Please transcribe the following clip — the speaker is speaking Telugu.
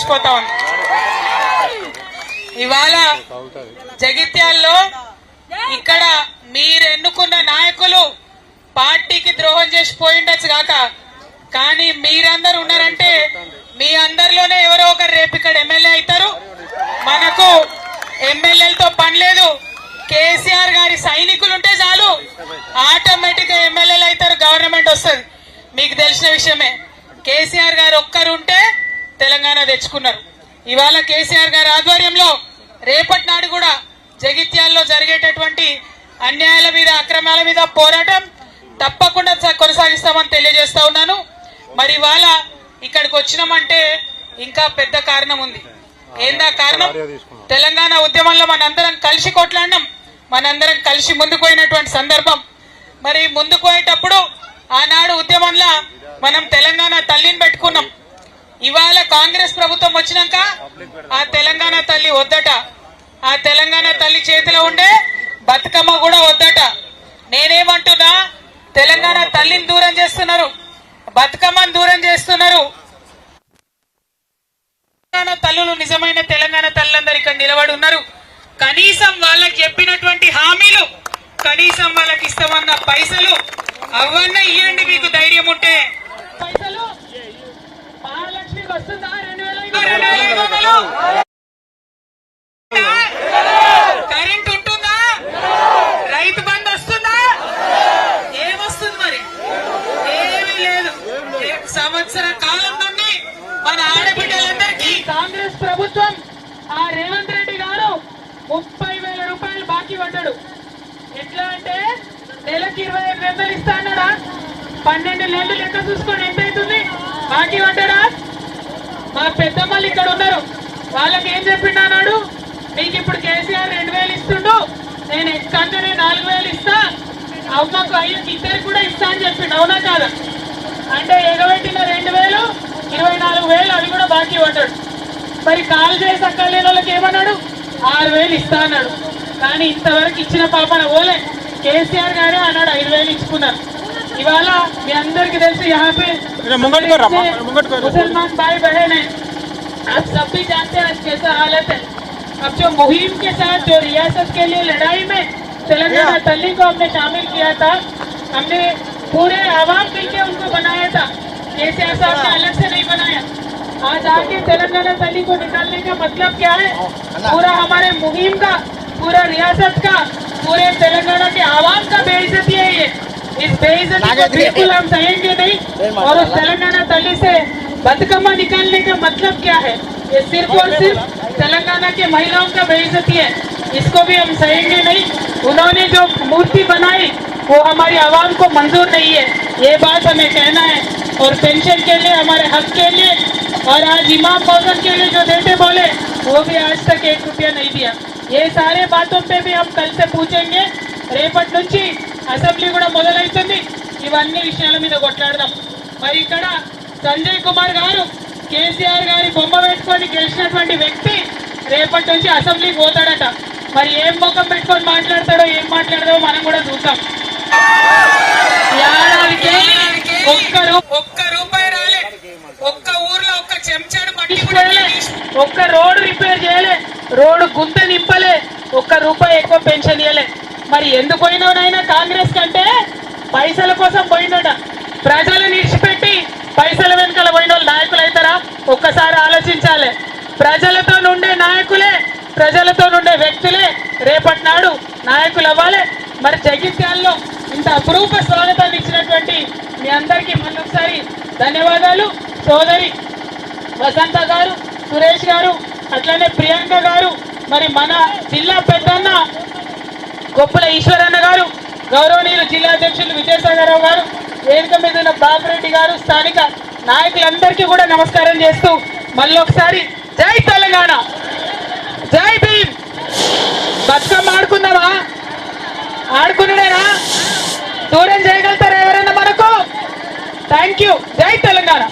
తెలిసిపోతా ఉంది. ఇవాళ జగిత్యాల్లో ఇక్కడ మీరు ఎన్నుకున్న నాయకులు పార్టీకి ద్రోహం చేసి పోయిండొచ్చు కాక, కానీ మీరందరూ ఉన్నారంటే మీ అందరిలోనే ఎవరో ఒకరు రేపు ఇక్కడ ఎమ్మెల్యే అవుతారు. మనకు ఎమ్మెల్యేలతో పని లేదు. కేసీఆర్ గారి సైనికులు ఉంటే చాలు ఆటోమేటిక్ గా ఎమ్మెల్యేలు అవుతారు, గవర్నమెంట్ వస్తుంది. మీకు తెలిసిన విషయమే. కేసీఆర్ గారు ఒక్కరుంటే తెలంగాణ తెచ్చుకున్నారు. ఇవాళ కేసీఆర్ గారి ఆధ్వర్యంలో రేపటి నాడు కూడా జగిత్యాల్లో జరిగేటటువంటి అన్యాయాల మీద అక్రమాల మీద పోరాటం తప్పకుండా కొనసాగిస్తామని తెలియజేస్తా ఉన్నాను. మరి ఇవాళ ఇక్కడికి వచ్చినామంటే ఇంకా పెద్ద కారణం ఉంది. ఏందా కారణం? తెలంగాణ ఉద్యమంలో మనందరం కలిసి కొట్లాడినాం, మనందరం కలిసి ముందుకు పోయినటువంటి సందర్భం. మరి ముందుకు పోయేటప్పుడు ఆనాడు ఉద్యమంలో మనం తెలంగాణ తల్లిని పెట్టుకున్నాం. ఇవాళ కాంగ్రెస్ ప్రభుత్వం వచ్చినాక ఆ తెలంగాణ తల్లి వద్దట, ఆ తెలంగాణ తల్లి చేతిలో ఉండే బతుకమ్మ కూడా వద్దట. నేనేమంటున్నా, తెలంగాణ తల్లిని దూరం చేస్తున్నారు, బతుకమ్మను దూరం చేస్తున్నారు. తల్లులు నిజమైన తెలంగాణ తల్లులందరూ ఇక్కడ నిలబడి ఉన్నారు. కనీసం వాళ్ళకి చెప్పినటువంటి హామీలు, కనీసం వాళ్ళకి ఇస్తామన్న పైసలు అవన్నీ ఇవ్వండి. మీకు ధైర్యం ఉంటే పైసలు మహాలక్ష్మికి వస్తుందా? 2,500 కరెంట్ ఉంటుందా? రైతు బంధు వస్తుందా? ఏమొస్తుంది? మరి ఏమీ లేదు. సంవత్సర కాలం నుండి మన ఆడబిడ్డలందరికీ కాంగ్రెస్ ప్రభుత్వం ఆ రేవంత్ రెడ్డి గారు 30,000 రూపాయలు బాకీ పడ్డాడు. ఎట్లా అంటే నెలకి 25,000 ఇస్తా అన్నాడా? 12 నెలలు లెక్క చూసుకొని ఎంత అవుతుంది బాకీ పడ్డాడా? మా పెద్దమ్మలు ఇక్కడ ఉన్నారు, వాళ్ళకి ఏం చెప్పిండు అన్నాడు, మీకు ఇప్పుడు కేసీఆర్ 2,000 ఇస్తుండు, నేను ఎక్కంటేనే 4,000 ఇస్తా, అమ్మకు అయ్యకి ఇద్దరికి కూడా ఇస్తా అని చెప్పిండు. అవునా కాదా? అంటే ఎగబెట్టిన 2,000 24,000 అవి కూడా బాకీ పడ్డాడు. మరి కాల్ చేసి అక్కడ లేని వాళ్ళకి ఏమన్నాడు? 6,000 ఇస్తా అన్నాడు. కానీ ఇంతవరకు ఇచ్చిన పాపన ఓలే. కేసీఆర్ గారే అన్నాడు 5,000 ఇచ్చుకున్నారు. ఇవాళ మీ అందరికి తెలుసు, यहाँ पे मुसलमान भाई बहन है, आप सब भी जानते हैं कैसा हालत है. अब जो मुहिम के साथ जो रियासत के लिए लड़ाई में तेलंगाना तल्ली को हमने शामिल किया था, हमने पूरे आवाम मिलकर उनको बनाया था. केसीआर साहब ने अलग से नहीं बनाया. आज आके तेलंगाना तल्ली को निकालने का मतलब क्या है? पूरा हमारे मुहिम का, पूरा रियासत का, पूरे तेलंगाना के आवाम का बेइज्जती है ये. इस बेइज्जती को बिल्कुल हम सहेंगे नहीं. और उस तेलंगाना तल्ली से बदकम्मा निकालने का मतलब क्या है? ये सिर्फ और सिर्फ तेलंगाना के महिलाओं का बेइज्जती है. इसको भी हम सहेंगे नहीं. उन्होंने जो मूर्ति बनाई वो हमारी आवाम को मंजूर नहीं है, ये बात हमें कहना है. और पेंशन के लिए, हमारे हक के लिए, और आज इमाम मौजन के लिए जो देते बोले वो भी आज तक 1 रुपया नहीं दिया. ये सारे बातों पे भी हम कल से पूछेंगे. రేపటి నుంచి అసెంబ్లీ కూడా మొదలవుతుంది. ఇవన్నీ విషయాల మీద కొట్లాడదాం. మరి ఇక్కడ సంజయ్ కుమార్ గారు కేసీఆర్ గారి బొమ్మ పెట్టుకొని గెలిచినటువంటి వ్యక్తి రేపటి నుంచి అసెంబ్లీకి పోతాడట. మరి ఏం ముఖం పెట్టుకొని మాట్లాడతాడో, ఏం మాట్లాడదో మనం కూడా చూద్దాం. ఏడాదికి ఒక్క రూపాయి రాలే, ఒక్క ఊర్లో ఒక్క చెంచాడు మట్టి ఒక్క రోడ్డు రిపేర్ చేయలే, రోడ్డు గుంత నింపలే, ఒక్క రూపాయి ఎక్కువ పెన్షన్ ఇవ్వలే. మరి ఎందుకు పోయినోడైనా కాంగ్రెస్ కంటే పైసల కోసం పోయినోడ. ప్రజలను విడిచిపెట్టి పైసల వెనుకల పోయిన వాళ్ళు నాయకులు అవుతారా? ఒక్కసారి ఆలోచించాలి. ప్రజలతో నుండే నాయకులే, ప్రజలతో నుండే వ్యక్తులే రేపటి నాడు నాయకులు అవ్వాలి. మరి జగిత్యాల్లో ఇంత అపురూప స్వాగతాన్ని ఇచ్చినటువంటి మీ అందరికీ మళ్ళొకసారి ధన్యవాదాలు. సోదరి వసంత గారు, సురేష్ గారు, అట్లనే ప్రియాంక గారు, మరి మన జిల్లా పెద్దన్న గొప్పల ఈశ్వరన్న గారు, గౌరవనీయులు జిల్లా అధ్యక్షులు విజయసాగరరావు గారు, వేదిక మీద ఉన్న బాబురెడ్డి గారు, స్థానిక నాయకులందరికీ కూడా నమస్కారం చేస్తూ మళ్ళీ ఒకసారి జై తెలంగాణ, జై భీమ్. బతుకమ్మ ఆడుకుందామా? ఆడుకునేనా? దూరం చేయగలుగుతారా ఎవరైనా మనకు? Thank you. జై తెలంగాణ.